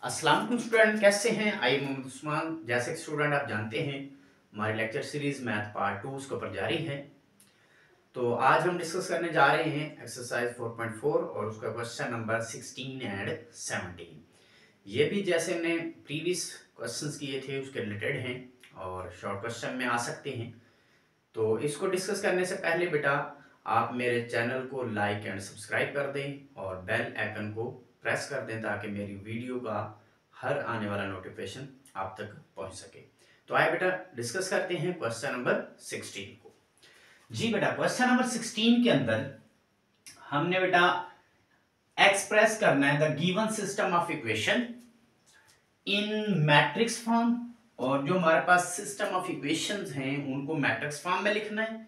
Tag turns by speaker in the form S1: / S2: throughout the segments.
S1: अस्सलाम वालेकुम स्टूडेंट, कैसे हैं? I am Mohammad Usman. जैसे कि स्टूडेंट आप जानते हैं हमारी लेक्चर सीरीज मैथ पार्ट 2 उसके ऊपर जारी है। तो आज हम डिस्कस करने जा रहे हैं एक्सरसाइज 4.4 और उसका क्वेश्चन नंबर 16 एंड 17। ये भी जैसे हमने प्रीवियस क्वेश्चंस किए थे उसके रिलेटेड हैं और शॉर्ट क्वेश्चन में आ सकते हैं। तो इसको डिस्कस करने से पहले बेटा आप मेरे चैनल को लाइक एंड सब्सक्राइब कर दें और बेल आइकन को प्रेस कर दें ताकि मेरी वीडियो का हर आने वाला नोटिफिकेशन आप तक पहुंच सके। तो आइए बेटा डिस्कस करते हैं क्वेश्चन नंबर 16 को। जी बेटा, क्वेश्चन नंबर 16 के अंदर हमने बेटा एक्सप्रेस करना है the given system of equation in matrix form, और जो हमारे पास सिस्टम ऑफ इक्वेशंस हैं उनको मैट्रिक्स फॉर्म में लिखना है।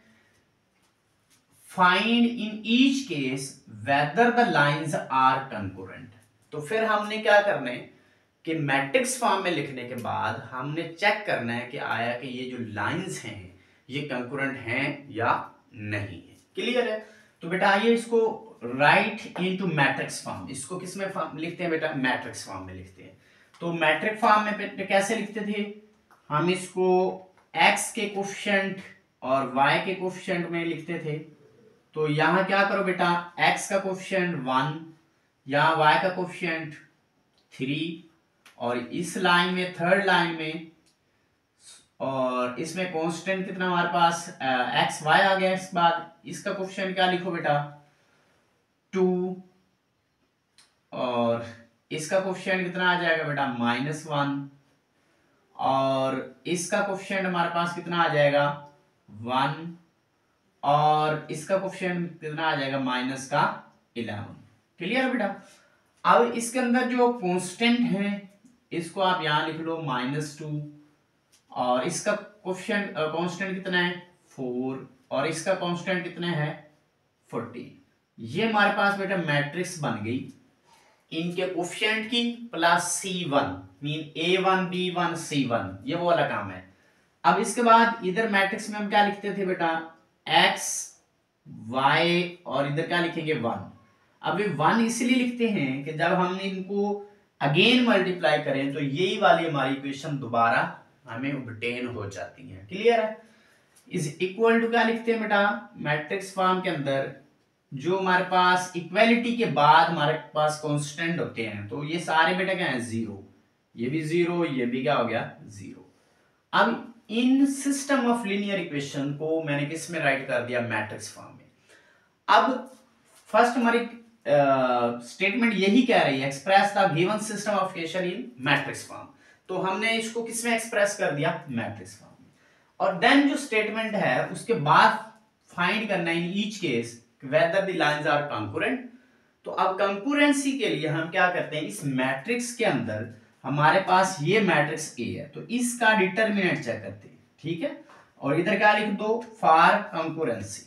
S1: Find in each case whether the lines are concurrent. तो फिर हमने क्या करना है कि मैट्रिक्स फॉर्म में लिखने के बाद हमने चेक करना है कि आया कि ये जो लाइंस हैं ये कंकरेंट हैं या नहीं है। क्लियर है? तो बेटा आइए इसको राइट इनटू मैट्रिक्स फॉर्म। इसको किस में फॉर्म लिखते हैं बेटा? मैट्रिक्स फॉर्म में लिखते हैं। तो मैट्रिक फॉर्म में कैसे लिखते थे हम? इसको x के कोफिशिएंट और y के कोफिशिएंट में लिखते थे। तो यहां क्या करो बेटा, x का कोफिशिएंट 1, यहां y का कोफिशिएंट 3, और इस लाइन में थर्ड लाइन में और इसमें कांस्टेंट कितना हमारे पास x y आ गया। इसके बाद इसका कोफिशिएंट क्या लिखो बेटा? 2, और इसका कोफिशिएंट कितना आ जाएगा बेटा? -1, और इसका कोफिशिएंट हमारे पास कितना आ जाएगा? 1, और इसका कोफिशिएंट कितना आ जाएगा? -11। क्लियर बेटा? अब इसके अंदर जो कांस्टेंट है इसको आप यहां लिख लो -2, और इसका कोफिशिएंट कांस्टेंट कितना है? 4, और इसका कांस्टेंट कितना है? 14। ये हमारे पास बेटा मैट्रिक्स बन गई इनके कोफिशिएंट की plus C1 mean A1 B1 C1, ये वो वाला काम है। अब इसके बाद इधर मैट्रिक्स में हम क्या लिखते थे बेटा? x y, और इधर क्या लिखेंगे? 1। अब ये 1 इसलिए लिखते हैं कि जब हम इनको अगेन मल्टीप्लाई करें तो यही वाली हमारी इक्वेशन दोबारा हमें ऑब्टेन हो जाती है। क्लियर है? इज इक्वल टू क्या लिखते हैं बेटा मैट्रिक्स फॉर्म के अंदर? जो हमारे पास इक्वालिटी के बाद हमारे पास कांस्टेंट होते हैं तो ये सारे बेटा क्या है? 0। ये भी 0, ये भी क्या हो गया? 0। अब इन सिस्टम ऑफ लीनियर इक्वेशन को मैंने किस में राइट कर दिया? मैट्रिक्स फॉर्म में। अब फर्स्ट हमारी स्टेटमेंट यही कह रही है express the given system of equation in matrix form. तो हमने इसको किस में एक्सप्रेस कर दिया? मैट्रिक्स फॉर्म में। और देन जो स्टेटमेंट है उसके बाद फाइंड करना इन each case whether the lines are concurrent। तो अब कंकरेंसी के लिए हम क्या करते हैं, इस मैट्रिक्स के अंदर हमारे पास ये मैट्रिक्स A है तो इसका डिटरमिनेंट चेक करते हैं। ठीक है? और इधर क्या लिख दो? For concurrency.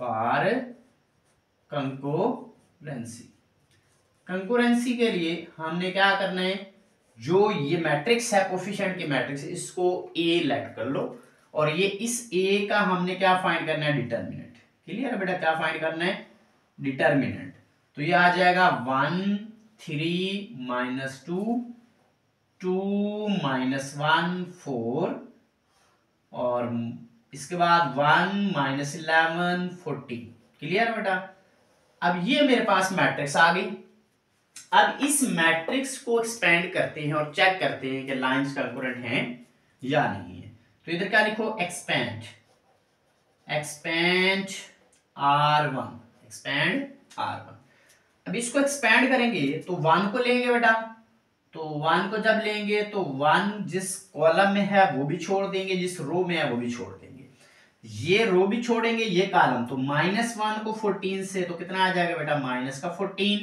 S1: For concurrency. Concurrency के लिए हमने क्या करना है, जो ये मैट्रिक्स है कोफिशिएंट की मैट्रिक्स, इसको A लेट कर लो, और ये इस A का हमने क्या फाइंड करना है? डिटरमिनेंट। क्लियर है बेटा? क्या फाइंड करना है? डिटरमिनेंट। तो ये आ जाएगा 1 3 -2 2 -1 4, और इसके बाद 1 -11 14। क्लियर है बेटा? अब ये मेरे पास मैट्रिक्स आ गई। अब इस मैट्रिक्स को एक्सपेंड करते हैं और चेक करते हैं कि लाइंस कंकरेंट हैं या नहीं है। तो इधर क्या लिखो? Expand. Expand R1। Expand R1। अब इसको एक्सपेंड करेंगे तो 1 को लेंगे बेटा। तो 1 को जब लेंगे तो 1 जिस कॉलम में है वो भी छोड़ देंगे, जिस रो में है वो भी छोड़ देंगे। ये रो भी छोड़ेंगे, ये कॉलम। तो -1 को 14 से तो कितना आ जाएगा बेटा? -14।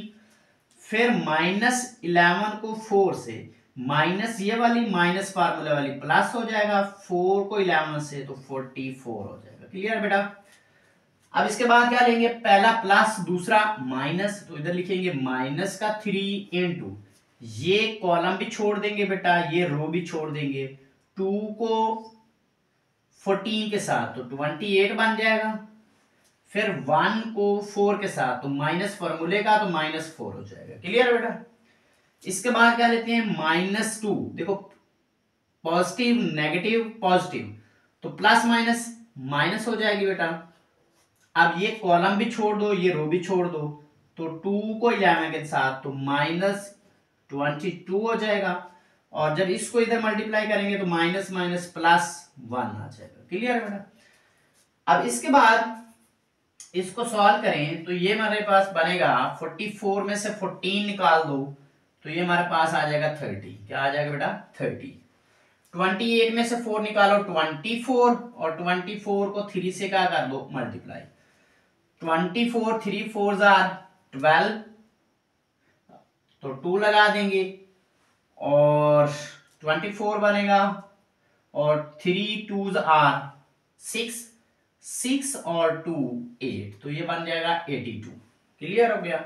S1: फिर -11 को 4 से, माइनस ये वाली माइनस फार्मूला वाली प्लस हो जाएगा, 4 को 11 से तो 44 हो जाएगा। क्लियर बेटा? अब इसके बाद क्या लेंगे? पहला प्लस, दूसरा माइनस। तो इधर लिखेंगे -3 इंटू, ये कॉलम भी छोड़ देंगे बेटा, ये रो भी छोड़ देंगे। 2 को 14 के साथ तो 28 बन जाएगा। फिर 1 को 4 के साथ तो माइनस फॉर्मूले का तो -4 हो जाएगा। क्लियर बेटा? इसके बाद क्या लेते हैं -2, देखो पॉजिटिव नेगेटिव पॉजिटिव, तो प्लस माइनस माइनस हो जाएगी बेटा। अब ये कॉलम भी छोड़ दो, ये रो भी छोड़ दो, तो 2 को 11 के साथ तो -22 हो जाएगा। और जब इसको इधर मल्टीप्लाई करेंगे तो माइनस माइनस प्लस 1 आ जाएगा। क्लियर है बेटा। अब इसके बाद इसको सॉल्व करें तो ये हमारे पास बनेगा 44 में से 14 निकाल दो तो ये हमारे पास आ जाएगा 30। क्या आ जाएगा बेटा 30। 28 में से 4 निकालो 24 और 24 को 3 से क्या कर दो मल्टीप्लाई। 24 3 4 12 तो 2 लगा देंगे और 24 बनेगा और 3 2 6 6 और 2 8 तो ये बन जाएगा 82। क्लियर हो गया।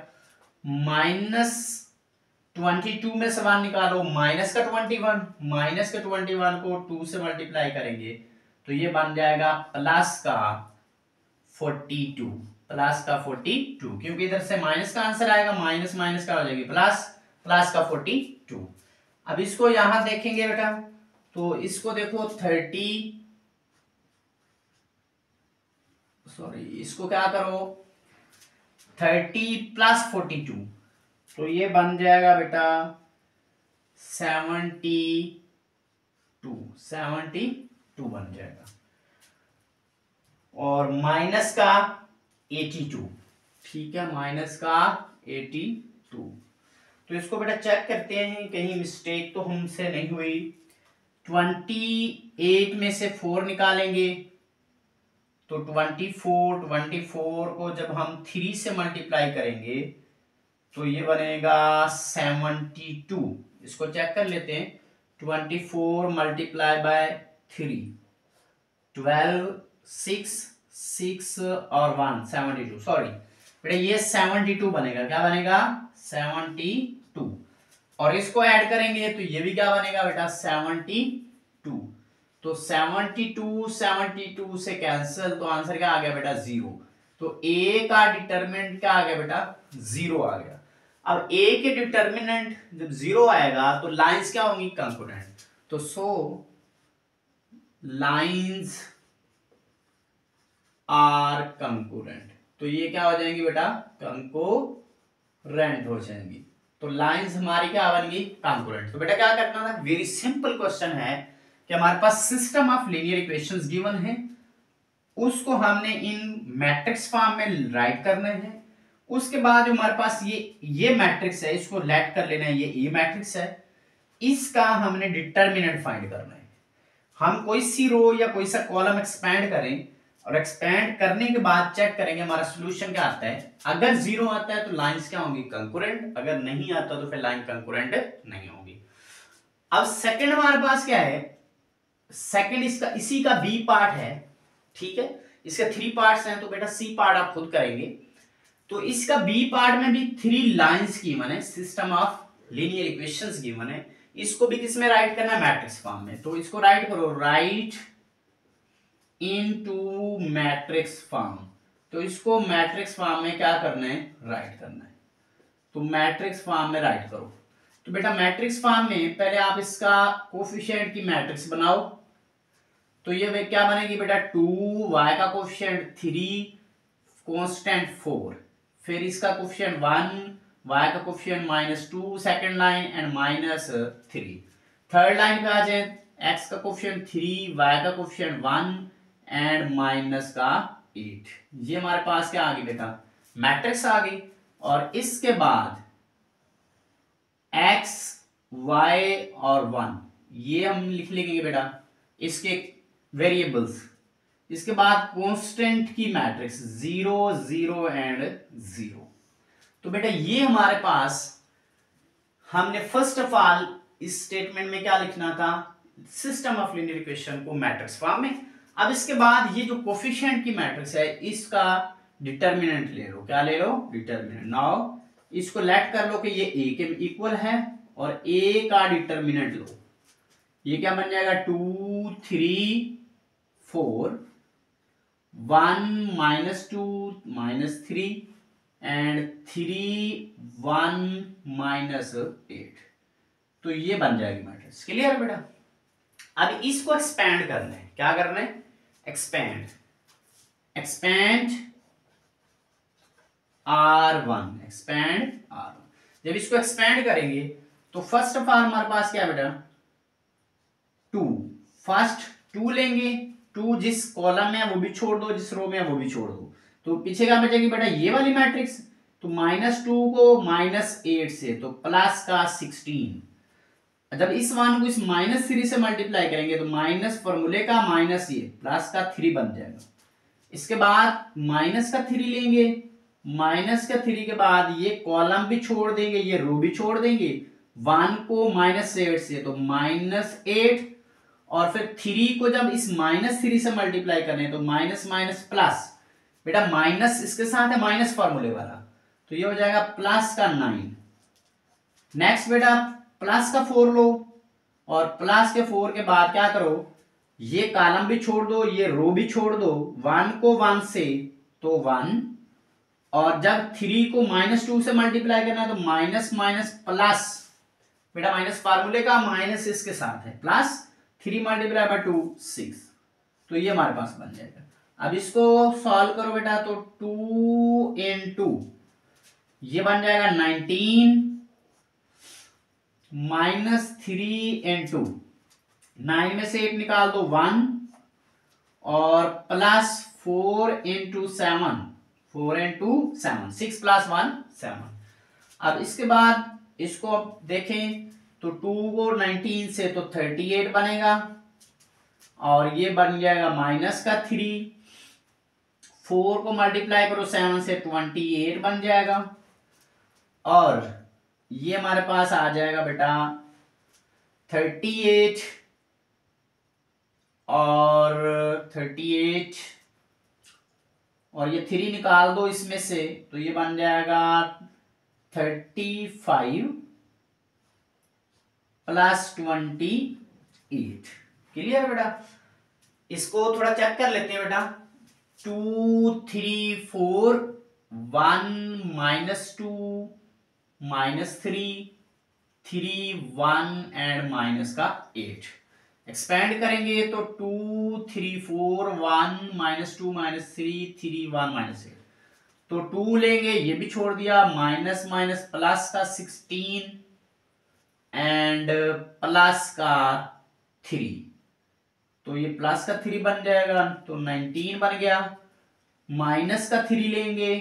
S1: -22 में से 1 निकालो माइनस का 21, माइनस का 21 को 2 से मल्टीप्लाई करेंगे तो ये बन जाएगा प्लस का 42, प्लस का 42 क्योंकि इधर से माइनस का आंसर आएगा, माइनस माइनस का हो जाएगी प्लस, प्लस का 42। अब इसको यहां देखेंगे बेटा तो इसको देखो 30, सॉरी इसको क्या करो 30 प्लस 42 तो ये बन जाएगा बेटा 72 बन जाएगा और माइनस का 82। ठीक है, माइनस का 82। तो इसको बेटा चेक करते हैं कहीं मिस्टेक तो हमसे नहीं हुई। 28 में से 4 निकालेंगे तो 24 को जब हम 3 से मल्टीप्लाई करेंगे तो ये बनेगा 72। इसको चेक कर लेते हैं 24 मल्टीप्लाई बाय 3 12 6 6 और 1 72, सॉरी बेटा ये 72 बनेगा। क्या बनेगा 72 और इसको ऐड करेंगे तो ये भी क्या बनेगा बेटा 72। तो 72 से कैंसिल तो आंसर क्या आ गया बेटा 0। तो ए का डिटरमिनेंट क्या आ गया बेटा 0 आ गया। अब ए के डिटरमिनेंट जब 0 आएगा तो लाइंस क्या होंगी कंकोनेंट। तो सो लाइंस आर कंकोरेंट, तो ये क्या हो जाएंगी बेटा कंकोरेंट हो जाएंगी। तो लाइंस हमारी क्या बनेगी कंकोरेंट। तो बेटा क्या करना था, वेरी सिंपल क्वेश्चन है कि हमारे पास system of linear equations given है, उसको हमने इन मैट्रिक्स फॉर्म में राइट करना है। उसके बाद जो हमारे पास ये मैट्रिक्स है इसको लेट कर लेना है, ये मैट्रिक्स है, इसका हमने डिटरमिनेंट फाइंड करना है। हम कोई सी रो या कोई सा कॉलम एक्सपैंड करें और एक्सपैंड करने के बाद चेक करेंगे हमारा सॉल्यूशन क्या आता है। अगर 0 आता है तो लाइंस क्या होंगी कंकरेंट, अगर नहीं आता तो फिर लाइन कंकरेंट नहीं होगी। अब सेकंड हमारे पास क्या है, सेकंड इसका इसी का बी पार्ट है। ठीक है, इसके 3 पार्ट्स हैं तो बेटा सी पार्ट आप खुद करेंगे। तो इसका बी पार्ट में भी 3 लाइंस गिवन है, system of linear equations given है। इसको भी किस में राइट करना है मैट्रिक्स फॉर्म में। तो इसको राइट करो, राइट इनटू मैट्रिक्स फॉर्म। तो इसको मैट्रिक्स फॉर्म में क्या करना है राइट करना है। तो मैट्रिक्स फॉर्म में राइट करो। तो बेटा मैट्रिक्स फॉर्म में पहले आप इसका कोफिशिएंट की मैट्रिक्स बनाओ। तो ये क्या बनेगी बेटा 2, y का कोफिशिएंट 3, कांस्टेंट 4, फिर इसका कोफिशिएंट 1, y का coefficient -2 second line and -3। Third line पे आ जाए x का कोफिशिएंट 3, y का कोफिशिएंट 1 एंड -8। ये हमारे पास क्या आ गई बेटा मैट्रिक्स आ गई। और इसके बाद x, y और 1 ये हम लिख लेंगे बेटा इसके वेरिएबल्स। इसके बाद कांस्टेंट की मैट्रिक्स 0 0 एंड 0। तो बेटा ये हमारे पास हमने फर्स्ट ऑफ ऑल इस स्टेटमेंट में क्या लिखना था, सिस्टम ऑफ लीनियर इक्वेशन को मैट्रिक्स फॉर्म में। अब इसके बाद ये जो कोफिशिएंट की मैट्रिक्स है इसका डिटरमिनेंट ले लो। क्या ले लो डिटरमिनेंट। नाउ इसको लेट कर लो कि ये a के इक्वल है और a का डिटरमिनेंट लो। ये क्या बन जाएगा 2 3 4 1 -2 -3 एंड 3 1 माइनस 8। तो ये बन जाएगी मैट्रिक्स। क्लियर बेटा। अब इसको एक्सपैंड करना है। क्या करना है? Expand R1, expand R1। जब इसको एक्सपैंड करेंगे तो फर्स्ट ऑफ ऑल हमारे पास क्या बेटा 2, फर्स्ट 2 लेंगे, 2 जिस कॉलम में है वो भी छोड़ दो, जिस रो में है वो भी छोड़ दो, तो पीछे क्या बचेगी बेटा ये वाली मैट्रिक्स। तो -2 को -8 से तो प्लस का 16। जब इस मान को इस -3 से मल्टीप्लाई करेंगे तो माइनस फॉर्मूले का माइनस ये प्लस का 3 बन जाएगा। इसके बाद माइनस का 3 लेंगे, माइनस का 3 के बाद ये कॉलम भी छोड़ देंगे, ये रो भी छोड़ देंगे। 1 को -8 से तो -8, और फिर 3 को जब इस -3 से मल्टीप्लाई करें तो माइनस माइनस प्लस, बेटा माइनस इसके साथ है माइनस फॉर्मूले वाला, तो ये हो जाएगा प्लस का 9। नेक्स्ट बेटा प्लस का 4 लो, और प्लस के 4 के बाद क्या करो, ये कॉलम भी छोड़ दो, ये रो भी छोड़ दो। 1 को 1 से तो 1, और जब 3 को -2 से मल्टीप्लाई करना है तो माइनस माइनस प्लस, बेटा माइनस फार्मूले का माइनस इसके साथ है प्लस, 3 मल्टीप्लाई बाय 2 6। तो ये हमारे पास बन जाएगा। अब इसको सॉल्व करो बेटा, तो 2 into ये बन जाएगा 19 -3 into 9 में से 8 निकाल दो 1, और प्लस 4 into 7, 4 into 7, 6 + 1 7। अब इसके बाद इसको अब देखें तो 2 को 19 से तो 38 बनेगा, और ये बन जाएगा -3, 4 को मल्टीप्लाई करो 7 से 28 बन जाएगा, और ये हमारे पास आ जाएगा बेटा 38, और 38, और ये 3 निकाल दो इसमें से तो ये बन जाएगा 35 + 28। क्लियर बेटा। इसको थोड़ा चेक कर लेते हैं बेटा। 2 3 4 1 -2 -3 3 1 एंड माइनस का 8। एक्सपेंड करेंगे तो 2 3 4 1 -2 -3 3 1 -8। तो 2 लेंगे, ये भी छोड़ दिया, माइनस माइनस प्लस का 16 एंड प्लस का 3, तो ये प्लस का 3 बन जाएगा, तो 19 बन गया। माइनस का 3 लेंगे,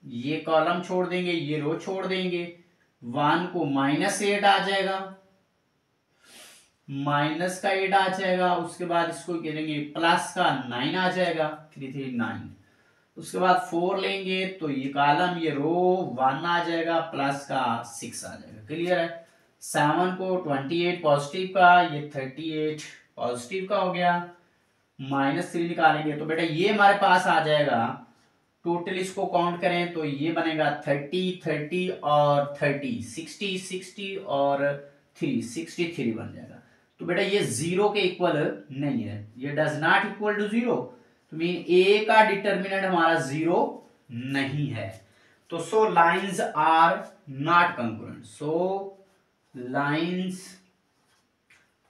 S1: ये कॉलम छोड़ देंगे, ये रो छोड़ देंगे, 1 को -8 आ जाएगा, माइनस का 8 आ जाएगा, उसके बाद इसको करेंगे प्लस का 9 आ जाएगा, 3 3 9। उसके बाद 4 लेंगे तो ये कॉलम ये रो 1 आ जाएगा, प्लस का 6 आ जाएगा। क्लियर है। 7 को 28 पॉजिटिव का, ये 38 पॉजिटिव का हो गया, -3 निकालेंगे तो बेटा ये हमारे पास आ जाएगा। टोटल इसको काउंट करें तो ये बनेगा 30 30 और 30 60 60 और 3 63 बन जाएगा। तो बेटा ये 0 के इक्वल नहीं है, ये डज नॉट इक्वल टू 0, तो मीन ए का डिटर्मिनेंट हमारा 0 नहीं है। तो so lines are not concurrent, so lines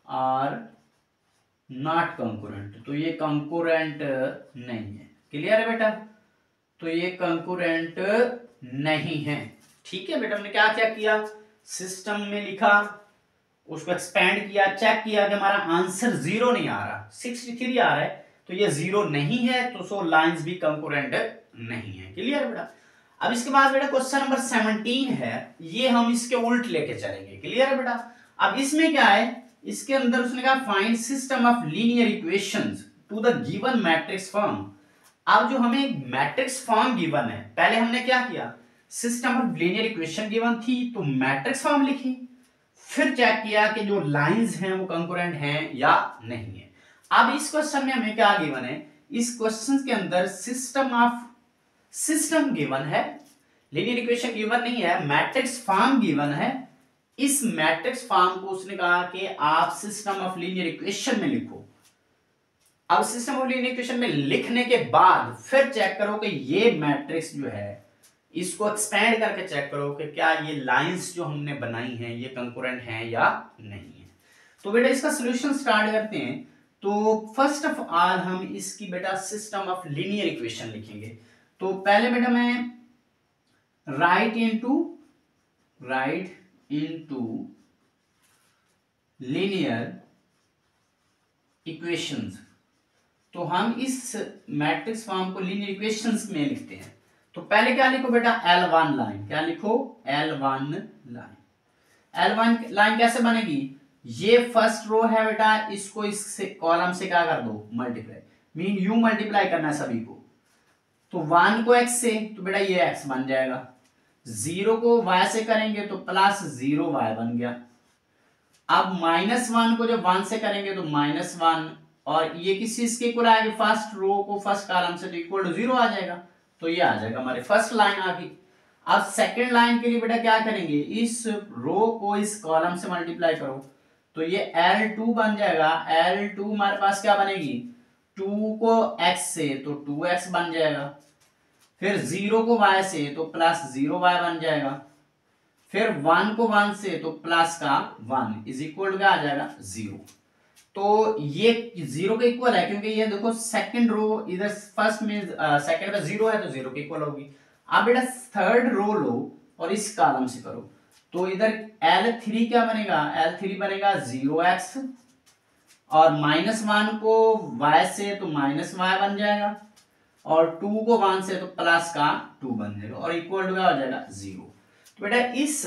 S1: are not concurrent, तो ये कंकरेंट नहीं है। क्लियर है बेटा। तो ये कंकरेंट नहीं है। ठीक है बेटा। हमने क्या क्या किया, सिस्टम में लिखा, उसको एक्सपेंड किया, चेक किया कि हमारा आंसर 0 नहीं आ रहा, 63 आ रहा है, तो ये 0 नहीं है, तो सो लाइंस भी कंकरेंट नहीं है। क्लियर बेटा। अब इसके बाद बेटा क्वेश्चन नंबर 17 है, ये हम इसके उल्ट लेके चलेंगे। क्लियर है बेटा। अब इसमें क्या है, इसके अंदर उसने कहा find system of linear equations to the given matrix form. अब जो हमें मैट्रिक्स फॉर्म गिवन है, पहले हमने क्या किया, system of linear equation given थी तो मैट्रिक्स फॉर्म लिखी, फिर चेक किया कि जो लाइंस हैं वो कंकरेंट हैं या नहीं है। अब इस क्वेश्चन में हमें क्या गिवन है, इस क्वेश्चन के अंदर सिस्टम गिवन है, लीनियर इक्वेशन गिवन नहीं है, मैट्रिक्स फॉर्म गिवन है। इस मैट्रिक्स फॉर्म को उसने कहा कि आप सिस्टम ऑफ लीनियर इक्वेशन में लिखो। अब सिस्टम ऑफ लीनियर इक्वेशन में लिखने के बाद फिर चेक करो कि ये मैट्रिक्स जो है इसको एक्सपेंड करके चेक करो कि क्या ये लाइंस जो हमने बनाई हैं ये कंकरेंट हैं या नहीं है। तो बेटा इसका सॉल्यूशन स्टार्ट करते हैं। तो फर्स्ट ऑफ ऑल हम इसकी बेटा सिस्टम ऑफ लीनियर इक्वेशन लिखेंगे। तो पहले बेटा मैं राइट इनटू लीनियर इक्वेशंस। तो हम इस मैट्रिक्स फॉर्म को लीनियर इक्वेशंस में लिखते हैं। तो पहले क्या लिखो बेटा, L1 लाइन। क्या लिखो, L1 लाइन। L1 लाइन कैसे बनेगी, ये फर्स्ट रो है बेटा, इसको इस कॉलम से क्या कर दो, मल्टीप्लाई। मीन यू मल्टीप्लाई करना है सभी को। तो 1 को x से, तो बेटा ये x बन जाएगा। 0 को y से करेंगे तो प्लस 0y बन गया। अब -1 को जब 1 से करेंगे तो -1, और ये किस चीज के इक्वल आएगा, फर्स्ट रो को फर्स्ट कॉलम से, तो इक्वल टू 0 आ जाएगा। तो ये आ जाएगा हमारे फर्स्ट लाइन आ गई। अब सेकंड लाइन के लिए बेटा क्या करेंगे, इस रो को इस कॉलम से मल्टीप्लाई करो, तो ये L2 बन जाएगा। L2 हमारे पास क्या बनेगी, 2 को x से तो 2x बन जाएगा। फिर 0 को y से तो प्लस 0y बन जाएगा। फिर 1 को 1 से तो प्लस का 1 इज इक्वल टू क्या आ जाएगा, 0। तो ये 0 के इक्वल है, क्योंकि ये देखो सेकंड रो इधर फर्स्ट में सेकंड में 0 है तो 0 के इक्वल होगी। अब बेटा थर्ड रो लो और इस कॉलम से करो, तो इधर L3 क्या बनेगा, L3 बनेगा 0x, और -1 को y से तो -y बन जाएगा, और 2 को 1 से तो प्लस का 2 बन जाएगा, और इक्वल टू क्या हो जाएगा, 0। तो बेटा इस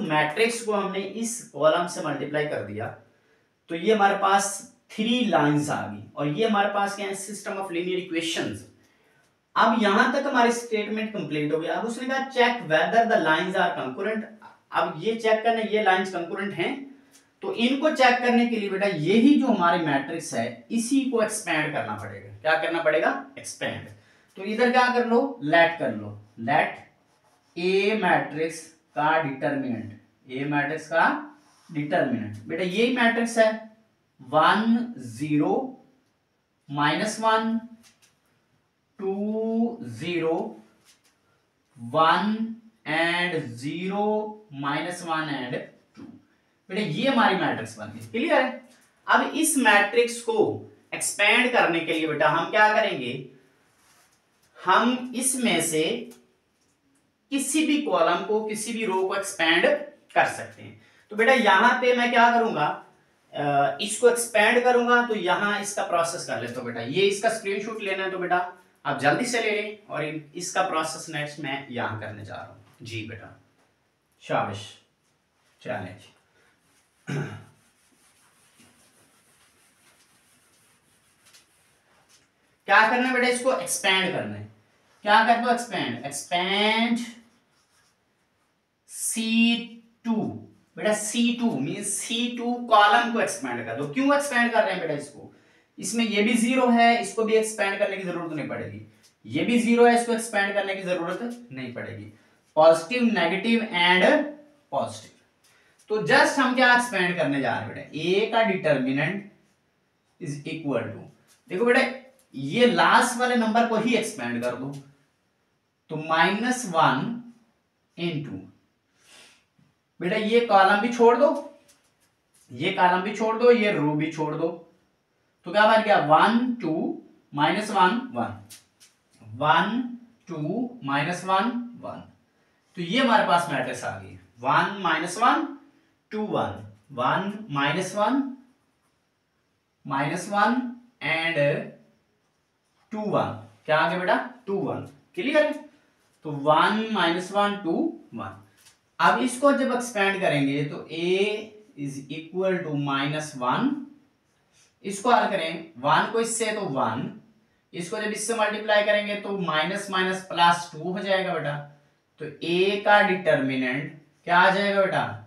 S1: मैट्रिक्स को हमने इस कॉलम से मल्टीप्लाई कर दिया, तो ये हमारे पास 3 लाइंस आ गई, और ये हमारे पास क्या है, सिस्टम ऑफ लीनियर इक्वेशंस। अब यहां तक हमारी स्टेटमेंट कंप्लीट हो गया। अब उसने कहा check whether the lines are concurrent. अब ये चेक करना, ये लाइंस कंकरेंट हैं, तो इनको चेक करने के लिए बेटा यही जो हमारी मैट्रिक्स है इसी को एक्सपेंड करना पड़ेगा। क्या करना पड़ेगा, एक्सपेंड। तो इधर क्या कर लो, लेट कर लो, लेट ए मैट्रिक्स का डिटर्मिनेंट, ए मैट्रिक्स का डिटर्मिनेंट। बेटा यही मैट्रिक्स है 1 0 -1 2 0 1 and 0 -1 and 2। बेटा ये हमारी मैट्रिक्स बन गई, क्लियर है। अब इस मैट्रिक्स को एक्सपेंड करने के लिए बेटा हम क्या करेंगे, हम इसमें से किसी भी कॉलम को, किसी भी रो को एक्सपेंड कर सकते हैं। तो बेटा यहां पे मैं क्या करूंगा, इसको एक्सपेंड करूंगा, तो यहां इसका प्रोसेस कर लेता हूं बेटा। ये इसका स्क्रीनशॉट लेना है तो बेटा आप जल्दी से ले लें, और इसका प्रोसेस नेक्स्ट मैं यहां करने जा रहा हूं। जी बेटा, शाबाश, चलें। क्या करना है बेटा, इसको एक्सपेंड करना है। क्या कर दो, एक्सपेंड, एक्सपेंड C2। बेटा C2 मींस C2 कॉलम को एक्सपेंड कर दो। क्यों एक्सपेंड कर रहे हैं बेटा इसको, इसमें ये भी 0 है, इसको भी एक्सपेंड करने की जरूरत नहीं पड़ेगी। ये भी 0 है, इसको एक्सपेंड करने की जरूरत नहीं पड़ेगी। Positive, negative and positive. तो जस्ट हम क्या एक्सपेंड करने जा रहे हैं बेटा, ए का डिटर्मिनेंट इज इक्वल टू, देखो बेटा ये लास्ट वाले नंबर को ही एक्सपेंड कर दो, तो -1 इंटू, बेटा ये कॉलम भी छोड़ दो, ये कॉलम भी छोड़ दो, ये रो भी छोड़ दो, तो क्या बन गया 1 2 -1 1 1 2 -1 1। तो ये हमारे पास मैट्रिक्स आ गई 1 -1 2 1 1 -1 एंड 2 1। क्या आ गया बेटा, 2 1, क्लियर है। तो 1 -1 2 1। अब इसको जब एक्सपेंड करेंगे तो a इज इक्वल टू -1, इसको हल करें 1 को इससे तो 1, इसको जब इससे मल्टीप्लाई करेंगे तो माइनस माइनस प्लस 2 हो जाएगा बेटा। तो a का डिटर्मिनेंट क्या आ जाएगा बेटा,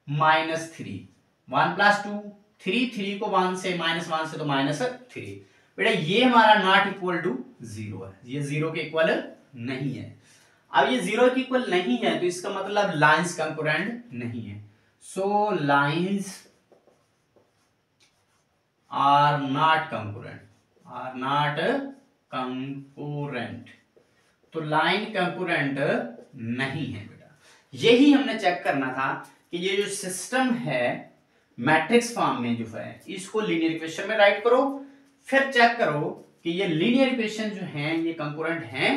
S1: -3। 1 + 2 3, 3 को 1 से -1 से तो -3। बेटा ये हमारा नॉट इक्वल टू 0 है, ये 0 के इक्वल नहीं है। अब ये 0 के इक्वल नहीं है तो इसका मतलब लाइंस कंकरेंट नहीं है। So lines are not concurrent, are not concurrent. तो लाइन कंकरेंट नहीं है बेटा। यही हमने चेक करना था कि ये जो सिस्टम है मैट्रिक्स फॉर्म में जो है इसको लीनियर इक्वेशन में राइट करो, फिर चेक करो कि ये लीनियर इक्वेशन जो है ये कंकरेंट हैं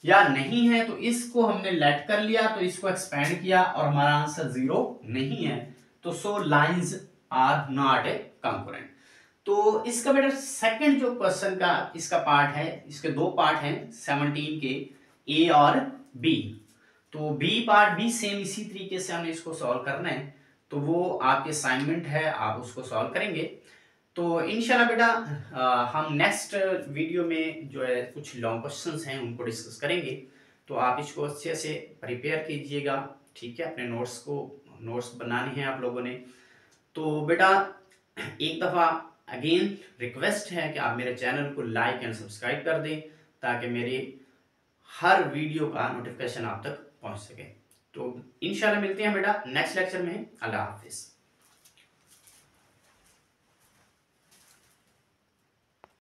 S1: या नहीं है। तो इसको हमने लेट कर लिया, तो इसको एक्सपेंड किया और हमारा आंसर 0 नहीं है। तो so lines are not a concurrent. तो इसका बेटा सेकंड जो क्वेश्चन का इसका पार्ट है, इसके दो पार्ट हैं 17 के, ए और बी। तो बी पार्ट भी सेम इसी तरीके से हमें इसको सॉल्व करना है, तो वो आपके असाइनमेंट है, आप उसको सॉल्व करेंगे। तो इंशाल्लाह बेटा हम नेक्स्ट वीडियो में जो है कुछ लॉन्ग क्वेश्चंस हैं उनको डिस्कस करेंगे। तो आप इसको अच्छे से प्रिपेयर कीजिएगा, ठीक है। अपने नोट्स बनाने हैं आप लोगों ने। तो बेटा एक दफ़ा अगेन रिक्वेस्ट है कि आप मेरे चैनल को लाइक एंड सब्सक्राइब कर दें ताकि मेरे हर वीडियो का नोटिफिकेशन आप तक पहुंच सके। तो इंशाल्लाह मिलते हैं बेटा नेक्स्ट लेक्चर में। अल्लाह हाफिज़।